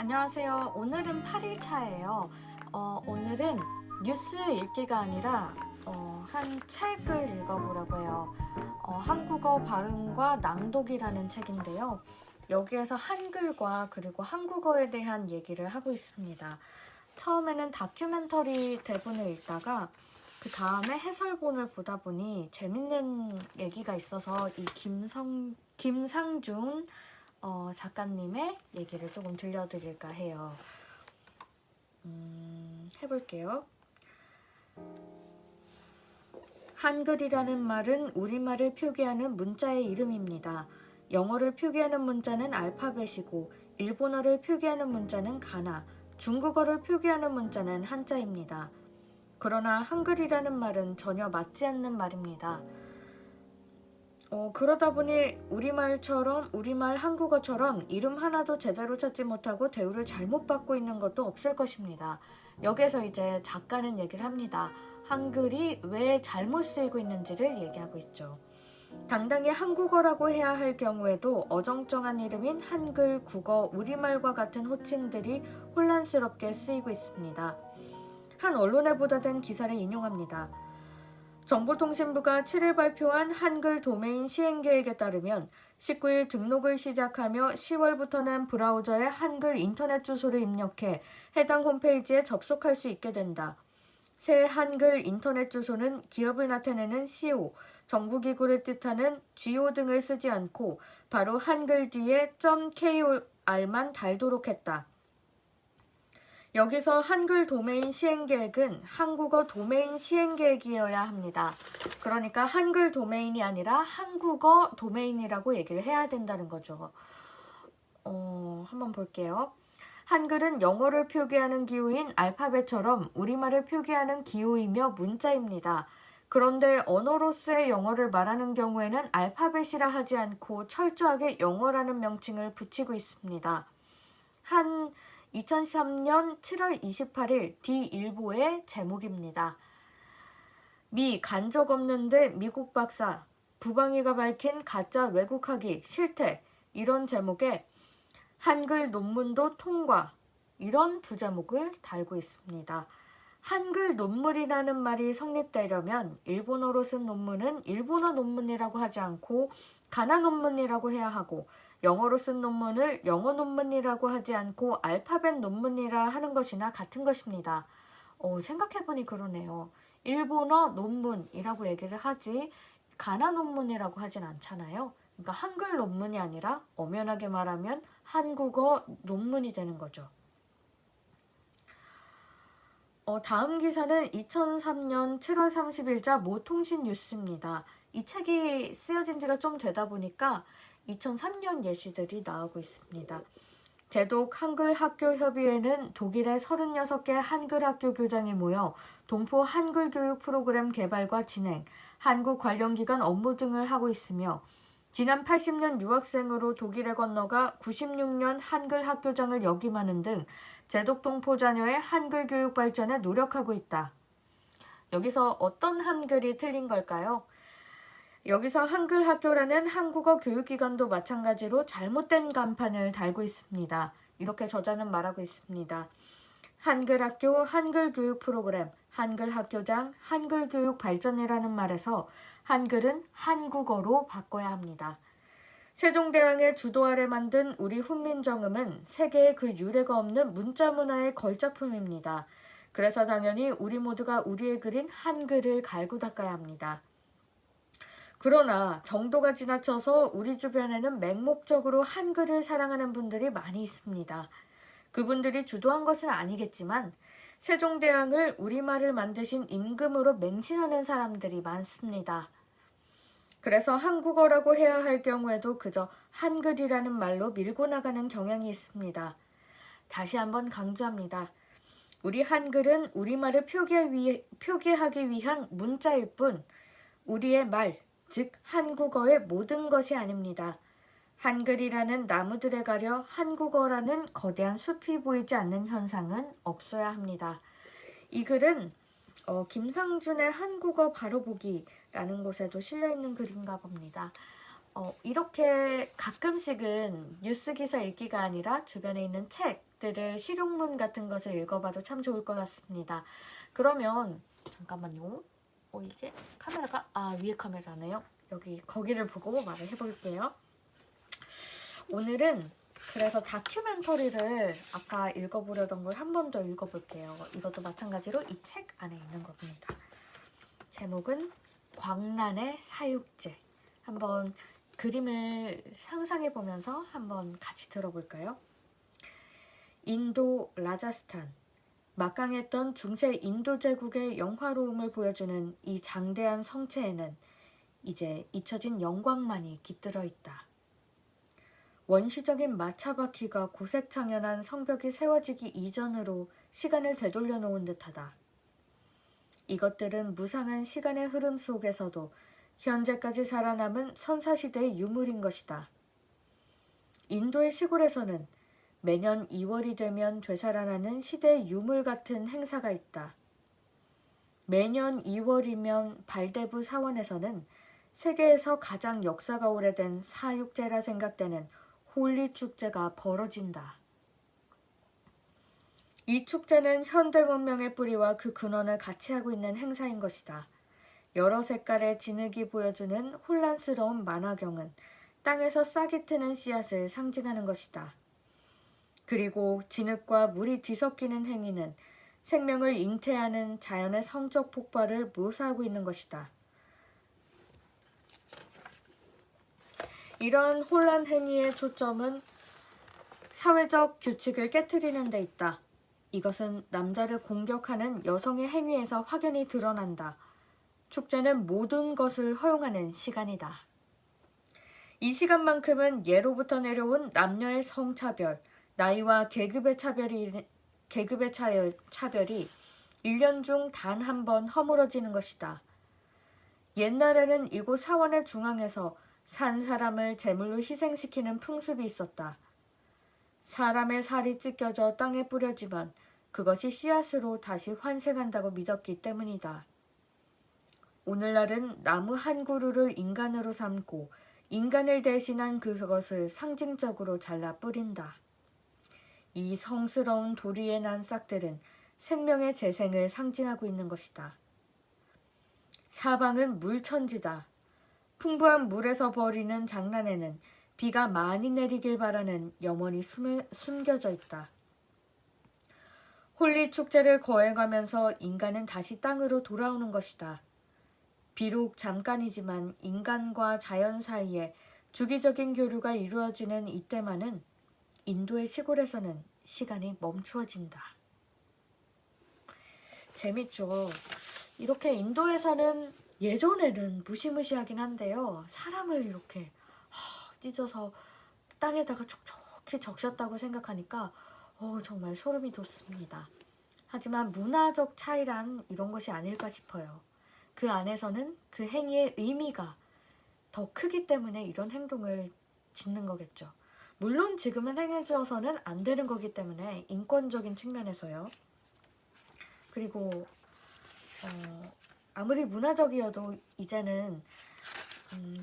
안녕하세요. 오늘은 8일차예요. 오늘은 뉴스 읽기가 아니라 한 책을 읽어보려고 해요. 한국어 발음과 낭독이라는 책인데요. 여기에서 한글과 그리고 한국어에 대한 얘기를 하고 있습니다. 처음에는 다큐멘터리 대본을 읽다가 그 다음에 해설본을 보다 보니 재밌는 얘기가 있어서 이 김상준 작가님의 얘기를 조금 들려드릴까 해요. 해볼게요. 한글이라는 말은 우리말을 표기하는 문자의 이름입니다. 영어를 표기하는 문자는 알파벳이고 일본어를 표기하는 문자는 가나, 중국어를 표기하는 문자는 한자입니다. 그러나 한글이라는 말은 전혀 맞지 않는 말입니다. 그러다 보니 우리말 한국어처럼 이름 하나도 제대로 찾지 못하고 대우를 잘못 받고 있는 것도 없을 것입니다. 여기서 이제 작가는 얘기를 합니다. 한글이 왜 잘못 쓰이고 있는지를 얘기하고 있죠. 당당히 한국어라고 해야 할 경우에도 어정쩡한 이름인 한글, 국어, 우리말과 같은 호칭들이 혼란스럽게 쓰이고 있습니다. 한 언론에 보도된 기사를 인용합니다. 정보통신부가 7일 발표한 한글 도메인 시행계획에 따르면 19일 등록을 시작하며 10월부터는 브라우저에 한글 인터넷 주소를 입력해 해당 홈페이지에 접속할 수 있게 된다. 새 한글 인터넷 주소는 기업을 나타내는 CO, 정부기구를 뜻하는 GO 등을 쓰지 않고 바로 한글 뒤에 .kor만 달도록 했다. 여기서 한글 도메인 시행계획은 한국어 도메인 시행계획이어야 합니다. 그러니까 한글 도메인이 아니라 한국어 도메인이라고 얘기를 해야 된다는 거죠. 한번 볼게요. 한글은 영어를 표기하는 기호인 알파벳처럼 우리말을 표기하는 기호이며 문자입니다. 그런데 언어로서의 영어를 말하는 경우에는 알파벳이라 하지 않고 철저하게 영어라는 명칭을 붙이고 있습니다. 2003년 7월 28일 디일보의 제목입니다. 미 간 적 없는데 미국 박사, 부방위가 밝힌 가짜 외국학위 실태, 이런 제목에 한글 논문도 통과, 이런 부제목을 달고 있습니다. 한글 논문이라는 말이 성립되려면 일본어로 쓴 논문은 일본어 논문이라고 하지 않고 가나 논문이라고 해야 하고, 영어로 쓴 논문을 영어 논문이라고 하지 않고 알파벳 논문이라 하는 것이나 같은 것입니다. 생각해보니 그러네요. 일본어 논문이라고 얘기를 하지 가나 논문이라고 하진 않잖아요. 그러니까 한글 논문이 아니라 엄연하게 말하면 한국어 논문이 되는 거죠. 다음 기사는 2003년 7월 30일자 모통신 뉴스입니다. 이 책이 쓰여진 지가 좀 되다 보니까 2003년 예시들이 나오고 있습니다. 제독 한글학교협의회는 독일의 36개 한글학교 교장이 모여 동포 한글교육 프로그램 개발과 진행, 한국 관련 기관 업무 등을 하고 있으며 지난 80년 유학생으로 독일에 건너가 96년 한글학교장을 역임하는 등 제독 동포 자녀의 한글 교육 발전에 노력하고 있다. 여기서 어떤 한글이 틀린 걸까요? 여기서 한글학교라는 한국어 교육기관도 마찬가지로 잘못된 간판을 달고 있습니다. 이렇게 저자는 말하고 있습니다. 한글학교, 한글교육 프로그램, 한글학교장, 한글교육 발전이라는 말에서 한글은 한국어로 바꿔야 합니다. 세종대왕의 주도 아래 만든 우리 훈민정음은 세계에 그 유례가 없는 문자 문화의 걸작품입니다. 그래서 당연히 우리 모두가 우리의 그린 한글을 갈고 닦아야 합니다. 그러나 정도가 지나쳐서 우리 주변에는 맹목적으로 한글을 사랑하는 분들이 많이 있습니다. 그분들이 주도한 것은 아니겠지만 세종대왕을 우리말을 만드신 임금으로 맹신하는 사람들이 많습니다. 그래서 한국어라고 해야 할 경우에도 그저 한글이라는 말로 밀고 나가는 경향이 있습니다. 다시 한번 강조합니다. 우리 한글은 우리말을 표기하기 위한 문자일 뿐 우리의 말, 즉 한국어의 모든 것이 아닙니다. 한글이라는 나무들에 가려 한국어라는 거대한 숲이 보이지 않는 현상은 없어야 합니다. 이 글은 김상준의 한국어 바로보기라는 곳에도 실려있는 글인가 봅니다. 이렇게 가끔씩은 뉴스 기사 읽기가 아니라 주변에 있는 책들을 실용문 같은 것을 읽어봐도 참 좋을 것 같습니다. 그러면 잠깐만요. 이게 카메라가 위에 카메라네요. 거기를 보고 말을 해볼게요. 오늘은 그래서 다큐멘터리를 아까 읽어보려던 걸 한 번 더 읽어볼게요. 이것도 마찬가지로 이 책 안에 있는 겁니다. 제목은 광란의 사육제. 한번 그림을 상상해 보면서 한번 같이 들어볼까요? 인도 라자스탄. 막강했던 중세 인도 제국의 영화로움을 보여주는 이 장대한 성체에는 이제 잊혀진 영광만이 깃들어 있다. 원시적인 마차바퀴가 고색창연한 성벽이 세워지기 이전으로 시간을 되돌려 놓은 듯하다. 이것들은 무상한 시간의 흐름 속에서도 현재까지 살아남은 선사시대의 유물인 것이다. 인도의 시골에서는 매년 2월이 되면 되살아나는 시대의 유물 같은 행사가 있다. 매년 2월이면 발대부 사원에서는 세계에서 가장 역사가 오래된 사육제라 생각되는 홀리 축제가 벌어진다. 이 축제는 현대 문명의 뿌리와 그 근원을 같이 하고 있는 행사인 것이다. 여러 색깔의 진흙이 보여주는 혼란스러운 만화경은 땅에서 싹이 트는 씨앗을 상징하는 것이다. 그리고 진흙과 물이 뒤섞이는 행위는 생명을 잉태하는 자연의 성적 폭발을 묘사하고 있는 것이다. 이러한 혼란 행위의 초점은 사회적 규칙을 깨트리는 데 있다. 이것은 남자를 공격하는 여성의 행위에서 확연히 드러난다. 축제는 모든 것을 허용하는 시간이다. 이 시간만큼은 예로부터 내려온 남녀의 성차별, 나이와 계급의 차별이 1년 중 단 한 번 허물어지는 것이다. 옛날에는 이곳 사원의 중앙에서 산 사람을 제물로 희생시키는 풍습이 있었다. 사람의 살이 찢겨져 땅에 뿌려지면 그것이 씨앗으로 다시 환생한다고 믿었기 때문이다. 오늘날은 나무 한 그루를 인간으로 삼고 인간을 대신한 그것을 상징적으로 잘라 뿌린다. 이 성스러운 도리의 난 싹들은 생명의 재생을 상징하고 있는 것이다. 사방은 물천지다. 풍부한 물에서 벌이는 장난에는 비가 많이 내리길 바라는 염원이 숨겨져 있다. 홀리 축제를 거행하면서 인간은 다시 땅으로 돌아오는 것이다. 비록 잠깐이지만 인간과 자연 사이에 주기적인 교류가 이루어지는 이때만은 인도의 시골에서는 시간이 멈추어진다. 재밌죠? 이렇게 인도에서는 예전에는 무시무시하긴 한데요. 사람을 이렇게 찢어서 땅에다가 촉촉히 적셨다고 생각하니까 정말 소름이 돋습니다. 하지만 문화적 차이란 이런 것이 아닐까 싶어요. 그 안에서는 그 행위의 의미가 더 크기 때문에 이런 행동을 짓는 거겠죠. 물론 지금은 행해져서는 안 되는 거기 때문에 인권적인 측면에서요. 그리고 아무리 문화적이어도 이제는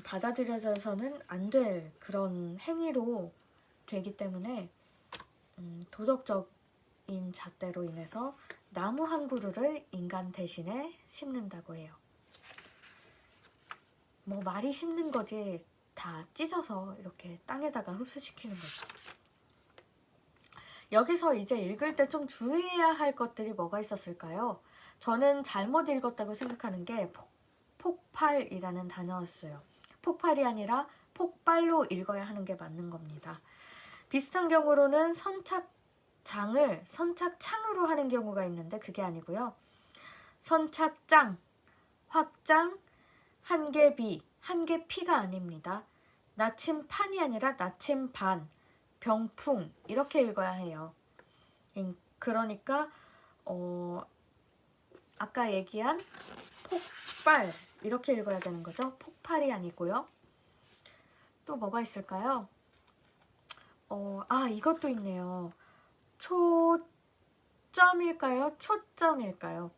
받아들여져서는 안 될 그런 행위로 되기 때문에 도덕적인 잣대로 인해서 나무 한 그루를 인간 대신에 심는다고 해요. 뭐 말이 심는 거지 다 찢어서 이렇게 땅에다가 흡수시키는 거죠. 여기서 이제 읽을 때 좀 주의해야 할 것들이 뭐가 있었을까요? 저는 잘못 읽었다고 생각하는 게 폭발이라는 단어였어요. 폭발이 아니라 폭발로 읽어야 하는 게 맞는 겁니다. 비슷한 경우로는 선착창으로 하는 경우가 있는데 그게 아니고요. 선착장, 확장, 한계비, 한계피가 아닙니다. 나침판이 아니라 나침반, 병풍 이렇게 읽어야 해요. 그러니까 아까 얘기한 폭발 이렇게 읽어야 되는 거죠. 폭발이 아니고요. 또 뭐가 있을까요? 이것도 있네요. 초점일까요? 초점일까요?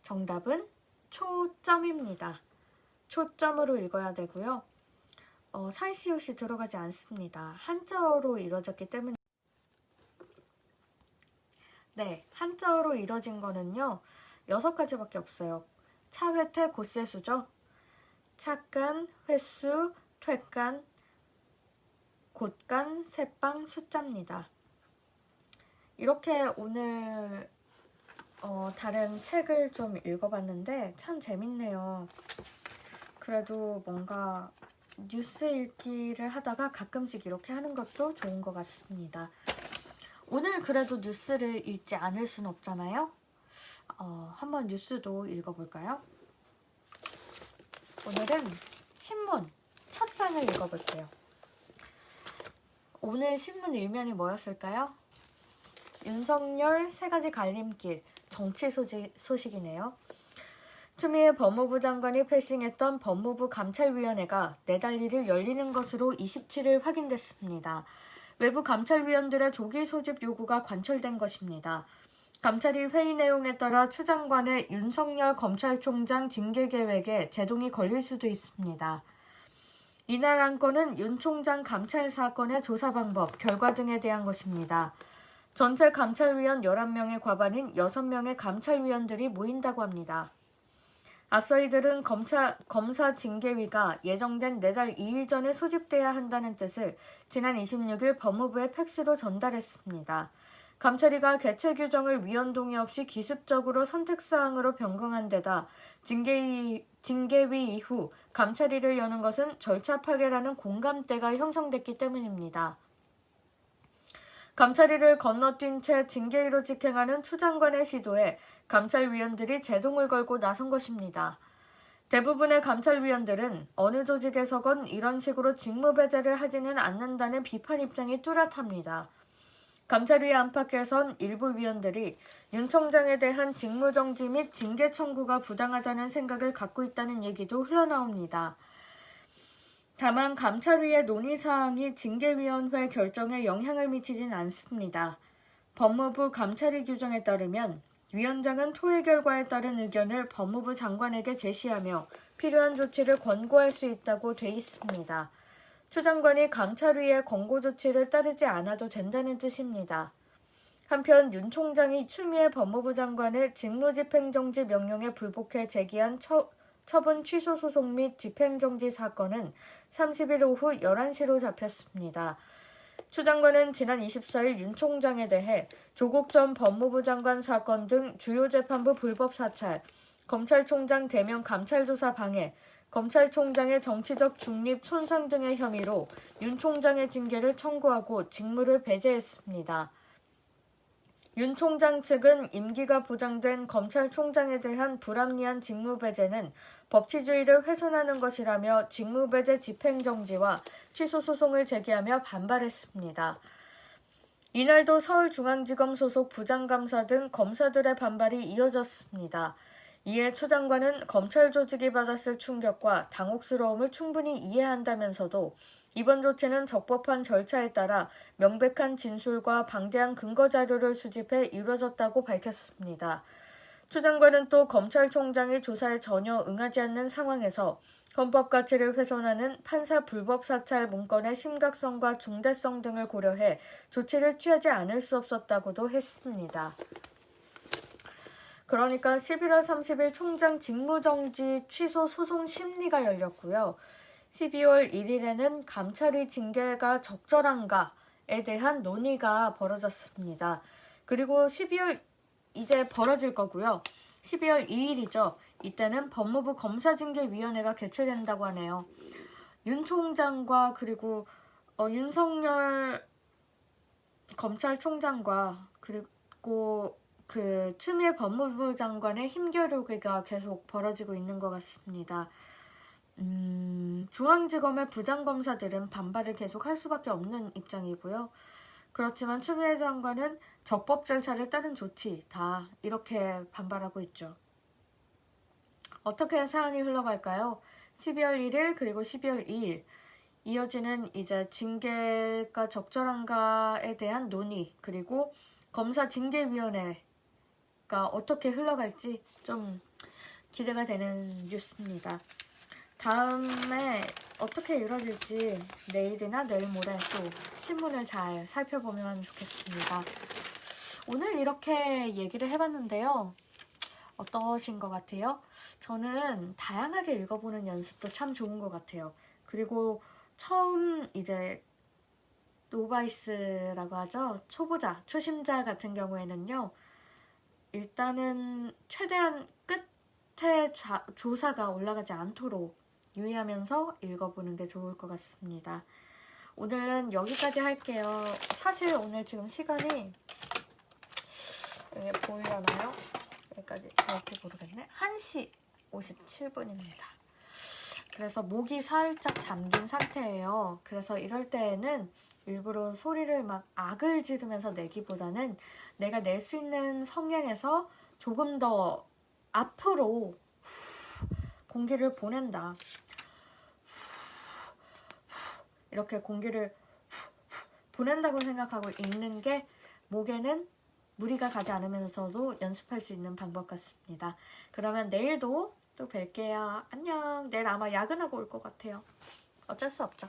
정답은 초점입니다. 초점으로 읽어야 되고요. 사이시옷이 들어가지 않습니다. 한자어로 이루어졌기 때문에. 네, 한자어로 이루어진 거는요 6가지밖에 없어요. 차회태 곧세수죠. 차간, 횟수, 퇴간, 곧간, 새빵, 숫자입니다. 이렇게 오늘 다른 책을 좀 읽어봤는데 참 재밌네요. 그래도 뭔가 뉴스 읽기를 하다가 가끔씩 이렇게 하는 것도 좋은 것 같습니다. 오늘 그래도 뉴스를 읽지 않을 순 없잖아요. 한번 뉴스도 읽어볼까요? 오늘은 신문 첫 장을 읽어볼게요. 오늘 신문 일면이 뭐였을까요? 윤석열 3가지 갈림길 정치 소식이네요. 추미애 법무부 장관이 패싱했던 법무부 감찰위원회가 내달 1일 열리는 것으로 27일 확인됐습니다. 외부 감찰위원들의 조기 소집 요구가 관철된 것입니다. 감찰위 회의 내용에 따라 추 장관의 윤석열 검찰총장 징계 계획에 제동이 걸릴 수도 있습니다. 이날 안건은 윤 총장 감찰 사건의 조사 방법, 결과 등에 대한 것입니다. 전체 감찰위원 11명의 과반인 6명의 감찰위원들이 모인다고 합니다. 앞서 이들은 검사 징계위가 예정된 내달 2일 전에 소집돼야 한다는 뜻을 지난 26일 법무부에 팩스로 전달했습니다. 감찰위가 개최 규정을 위원 동의 없이 기습적으로 선택사항으로 변경한 데다 징계위 이후 감찰위를 여는 것은 절차 파괴라는 공감대가 형성됐기 때문입니다. 감찰위를 건너뛴 채 징계위로 직행하는 추 장관의 시도에 감찰위원들이 제동을 걸고 나선 것입니다. 대부분의 감찰위원들은 어느 조직에서건 이런 식으로 직무배제를 하지는 않는다는 비판 입장이 뚜렷합니다. 감찰위 안팎에선 일부 위원들이 윤 총장에 대한 직무정지 및 징계 청구가 부당하다는 생각을 갖고 있다는 얘기도 흘러나옵니다. 다만 감찰위의 논의사항이 징계위원회 결정에 영향을 미치진 않습니다. 법무부 감찰위 규정에 따르면 위원장은 토의 결과에 따른 의견을 법무부 장관에게 제시하며 필요한 조치를 권고할 수 있다고 돼 있습니다. 추 장관이 감찰위의 권고 조치를 따르지 않아도 된다는 뜻입니다. 한편 윤 총장이 추미애 법무부 장관의 직무집행정지 명령에 불복해 제기한 처분 취소 소송 및 집행정지 사건은 30일 오후 11시로 잡혔습니다. 추 장관은 지난 24일 윤 총장에 대해 조국 전 법무부 장관 사건 등 주요 재판부 불법 사찰, 검찰총장 대면 감찰조사 방해, 검찰총장의 정치적 중립 손상 등의 혐의로 윤 총장의 징계를 청구하고 직무를 배제했습니다. 윤 총장 측은 임기가 보장된 검찰총장에 대한 불합리한 직무배제는 법치주의를 훼손하는 것이라며 직무배제 집행정지와 취소 소송을 제기하며 반발했습니다. 이날도 서울중앙지검 소속 부장감사 등 검사들의 반발이 이어졌습니다. 이에 추 장관은 검찰 조직이 받았을 충격과 당혹스러움을 충분히 이해한다면서도 이번 조치는 적법한 절차에 따라 명백한 진술과 방대한 근거 자료를 수집해 이루어졌다고 밝혔습니다. 추 장관은 또 검찰총장이 조사에 전혀 응하지 않는 상황에서 헌법 가치를 훼손하는 판사 불법 사찰 문건의 심각성과 중대성 등을 고려해 조치를 취하지 않을 수 없었다고도 했습니다. 그러니까 11월 30일 총장 직무정지 취소 소송 심리가 열렸고요. 12월 1일에는 감찰위 징계가 적절한가에 대한 논의가 벌어졌습니다. 그리고 12월 이제 벌어질 거고요. 12월 2일이죠. 이때는 법무부 검사징계위원회가 개최된다고 하네요. 윤 총장과 그리고 윤석열 검찰총장과 그리고 추미애 법무부 장관의 힘겨루기가 계속 벌어지고 있는 것 같습니다. 중앙지검의 부장검사들은 반발을 계속 할 수밖에 없는 입장이고요. 그렇지만 추미애 장관은 적법 절차를 따른 조치다 이렇게 반발하고 있죠. 어떻게 사안이 흘러갈까요? 12월 1일 그리고 12월 2일 이어지는 이제 징계가 적절한가에 대한 논의 그리고 검사 징계위원회가 어떻게 흘러갈지 좀 기대가 되는 뉴스입니다. 다음에 어떻게 이루어질지 내일이나 내일 모레 또 신문을 잘 살펴보면 좋겠습니다. 오늘 이렇게 얘기를 해봤는데요. 어떠신 것 같아요? 저는 다양하게 읽어보는 연습도 참 좋은 것 같아요. 그리고 처음 이제 노바이스라고 하죠. 초보자, 초심자 같은 경우에는요. 일단은 최대한 끝에 조사가 올라가지 않도록 유의하면서 읽어보는 게 좋을 것 같습니다. 오늘은 여기까지 할게요. 사실 오늘 지금 시간이 여기 보이려나요? 여기까지 될지 모르겠네. 1시 57분입니다. 그래서 목이 살짝 잠긴 상태예요. 그래서 이럴 때에는 일부러 소리를 막 악을 지르면서 내기보다는 내가 낼 수 있는 성량에서 조금 더 앞으로 공기를 보낸다. 이렇게 공기를 보낸다고 생각하고 읽는 게 목에는 무리가 가지 않으면서도 연습할 수 있는 방법 같습니다. 그러면 내일도 또 뵐게요. 안녕. 내일 아마 야근하고 올 것 같아요. 어쩔 수 없죠.